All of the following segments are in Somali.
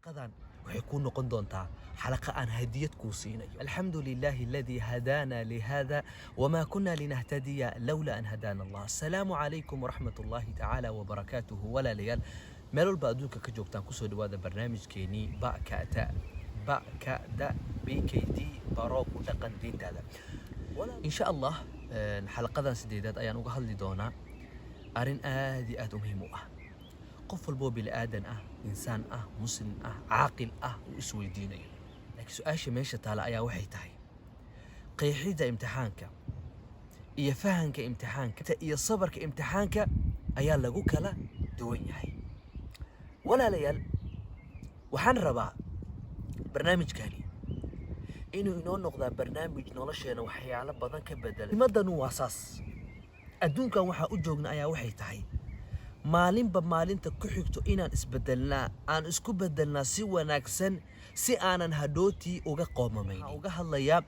حلقة وحيكون قندونتا حلقة أن هديتكو سيني. الحمد لله الذي هدانا لهذا وما كنا لنهتدي لولا أن هدانا الله. السلام عليكم ورحمة الله تعالى وبركاته. ولا ليال مالول بادوكا كجوكتان كسو دوادا برنامج كيني باكادا BKD باروكو دقن دين تادا. إن شاء الله حلقة سديدات أيان uga hadli doonaa arrin aad iyo aad u muhiim u ah qof walbo bil aadan ah insaan ah muslim ah caaqil ah uu isweydiinayo laakiin su'aasha meesha taala ayaa waxay tahay qeexida imtixaanka iyo fahanka imtixaanka iyo sabarka imtixaanka ayaa lagu kala duwan yahay. walaalayaal waxaan rabaa barnaamijkani inuu inoo noqdaa barnaamij nolosheena waxyaalo badan ka bedela. nimadanu waa saas adduunkan waxa u joogna ayaa waxay tahay maalinba maalinta ku xigto inaan isbedelnaa aan isku bedelnaa si wanaagsan si aanan hadhootii uga qoomamayn. uga hadlayaa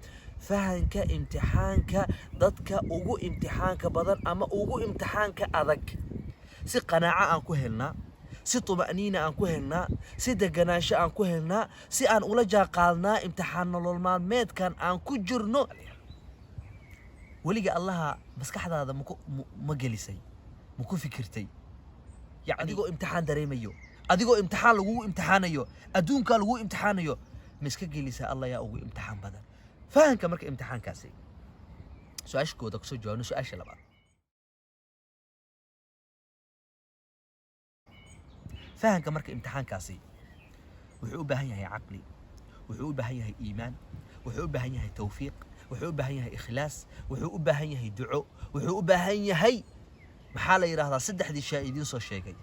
fahanka imtixaanka dadka ugu imtixaanka badan ama ugu imtixaanka adag si qanaaco aan ku helnaa si tuma'niina aan ku helnaa si deganaansho aan ku helnaa si aan ula jaaqaadnaa imtixaan nolol maalmeedkan aan ku jirno. weliga allaha maskaxdaada ma gelisay ma ku fikirtay adigoo imtixaan dareemayo adigoo imtixaan lagu imtixaanayo adduunka lagu imtixaanayo ma iska gelisaa allah yaa ugu imtixaan badan. fahanka marka imtixaankaasi su'aashkooda kusoo jawaabno su'aasha labaad. fahanka marka imtixaankaasi wuxuu u baahan yahay caqli wuxuu u baahan yahay iimaan wuxuu u baahan yahay tawfiiq wuxuu u baahan yahay ikhlaas wuxuu u baahan yahay duco wuxuu u baahan yahay maxaa la yiraahdaa saddexdii shay idin soo sheegay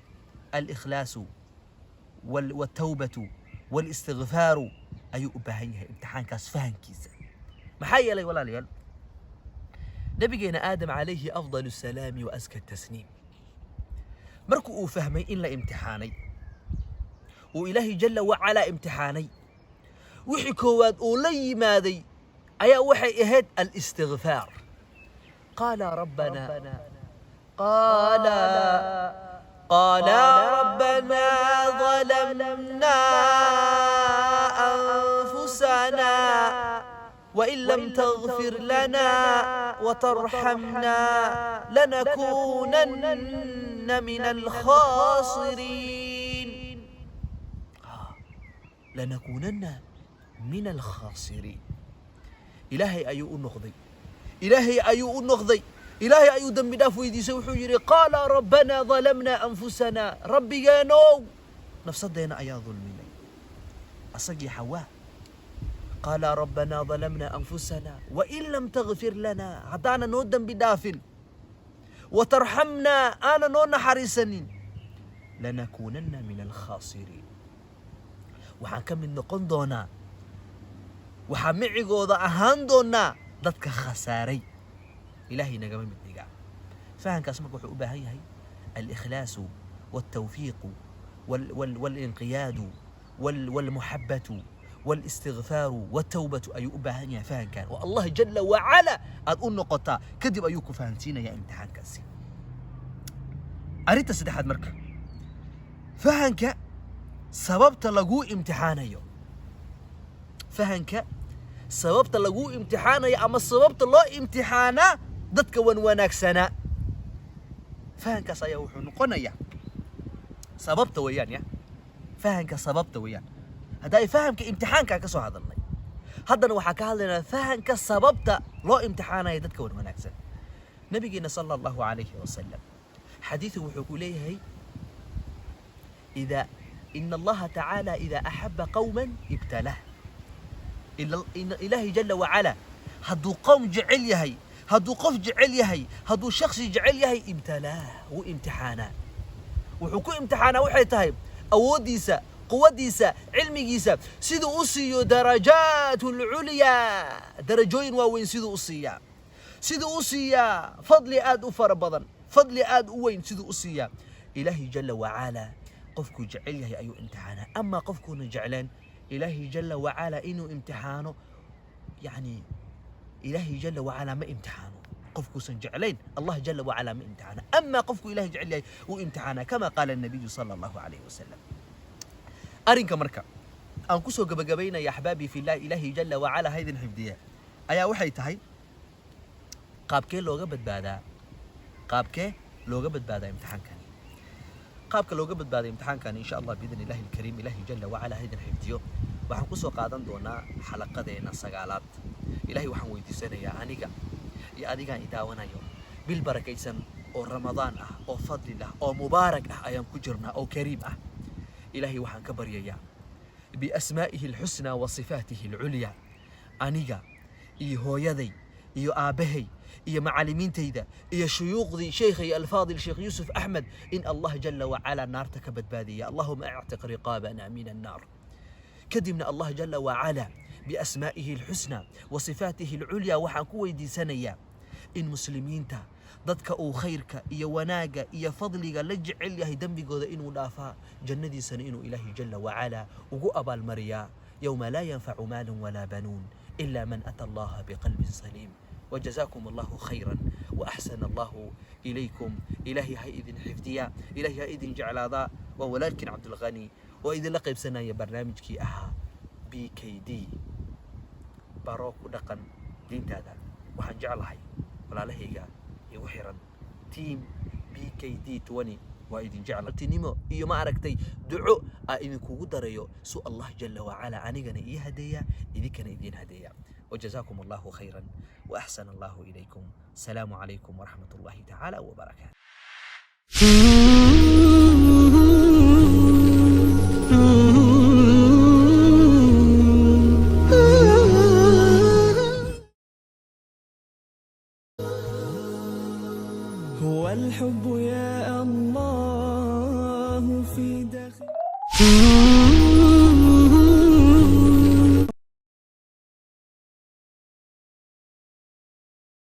al-ikhlaasu wal-tawbatu wal-istighfaaru ayuu u baahan yahay imtixaankaas fahankiisa. maxaa yeelay walaalayaal nabigeena aadam calayhi afdalu salaami wa aska tasniim markuu uu fahmay in la imtixaanay uu ilaahay jalla wacalaa imtixaanay wixii koowaad uu la yimaaday ayaa waxay ahayd al-istighfaar. qaala rabbana ظلمنا أنفسنا وإن لم تغفر لنا وترحمنا لنكونن من الخاسرين. لنكونن من الخاسرين. إلهي أيو النقضي إلهي أيو النقضي إلهي أيو دم دافو يدي سوحو قال ربنا ظلمنا أنفسنا ربي جانو نفس دينا أيا ظلمين أصقي حواء قال ربنا ظلمنا أنفسنا وإن لم تغفر لنا عطانا نودم بدافن وترحمنا أنا نون حريسنين لنكونن من الخاسرين. وحكم النقن دونا وحمعيقوضا أهان دونا ضدك خساري إلهي نقام بالدقاء. فهن كاسمك وحقوبة هي الإخلاص والتوفيق والانقياد والمحبة والاستغفار والتوبة أيوبة هي فهن كان والله جل وعلا أقول نقطة كذب أيوكو فهنتينا يا امتحان كاسي أريد تسدحاد مركة فهنك سببت لقو امتحانيو فهنك سببت لقو امتحانيو أما سببت الله امتحانا ضدك وناكسنا فهنك سيوحو نقنيا سببت ويان يا فهنك سببت ويان هذا فهمك امتحانك كسو هذا الله هذا وحكى لنا فهنك سببت الله امتحانا ضدك وناكسنا. نبينا صلى الله عليه وسلم حديثه وحكوا ليه إن الله تعالى إذا أحب قوما ابتلاه. إن إلهي جل وعلا هدو قوم جعل يهي هدو قف جعل يهي هدو شخص جعل يهي ابتلاه وامتحانا وحكو امتحانا وحي تهي أوديسا قواديسا علميسا سيدو أصيو درجات العليا درجوين واوين سيدو أصيا سيدو أصيا فضلي آد أفر بضن فضلي آد أوين سيدو أصيا. إلهي جل وعلا قفكو جعليه أيو امتحانا أما قفكو نجعلان إلهي جل وعلا إنو امتحانه يعني إلهي جل وعلا ما امتحانه قفكو سنجعلين الله جل وعلا ما امتحانه أما قفكو إلهي جعليه وامتحانه كما قال النبي صلى الله عليه وسلم. أرنك مركا aan ku soo gabagabaynaya axbaabii fillah ilaahi jalla wacala haydin xifdiya ayaa waxay tahay qaabkee looga badbaadaa imtixaankani qaabka looga badbaaday imtixaankani insha allah biidni illaahi alkariim ilaahi jalla wacala haydin xifdiyo waxaan ku soo qaadan doonaa xalaqadeena 9aad ilaahi waxaan weydiisanayaa aniga iyo adigaan i daawanayo bil barakaysan oo ramadaan ah oo fadli ah oo mubaarak ah ayaan ku jirnaa oo kariim ah ilaahi waxaan ka baryayaa biasmaa'ihi alxusnaa wa sifaatihi alculyaa aniga iyo hooyaday iyo aabbahay iyo macallimiintayda iyo shuyuuqdii sheekhay alfaadil sheekh yuusuf axmed in allah jalla wacala naarta ka badbaadiya allahuma actiq riqaabana min annaar kadibna allah jalla wacala biasmaa'ihi alxusnaa wa sifaatihi alculyaa waxaan ku weydiisanayaa in muslimiinta dadka uu khayrka iyo wanaaga iyo fadliga la jecel yahay dembigooda inuu dhaafaa jannadiisana inuu ilaahi jalla wacala ugu abaalmariyaa yowma laa yanfacu maalun walaa banuun ila man ata allaha biqalbin saliim وجزاكم الله خيرا وأحسن الله إليكم إلهي هايدن حفظيا إلهي هايدن جعل هذا وولكن عبد الغني وإذا لقيب سنة يا برنامج كي أها BKD باروك ودقن دين تادا وحن جعل هاي ولا لهيجا يوحرا تيم BKD 20 وإذن جعل تنمو إيو ما أركتي دعو إذن كو دريو سو الله جل وعلا عنيقنا إيه هدية إذن كان إذن هدية وجزاكم الله خيرا وأحسن الله إليكم السلام عليكم ورحمة الله تعالى وبركاته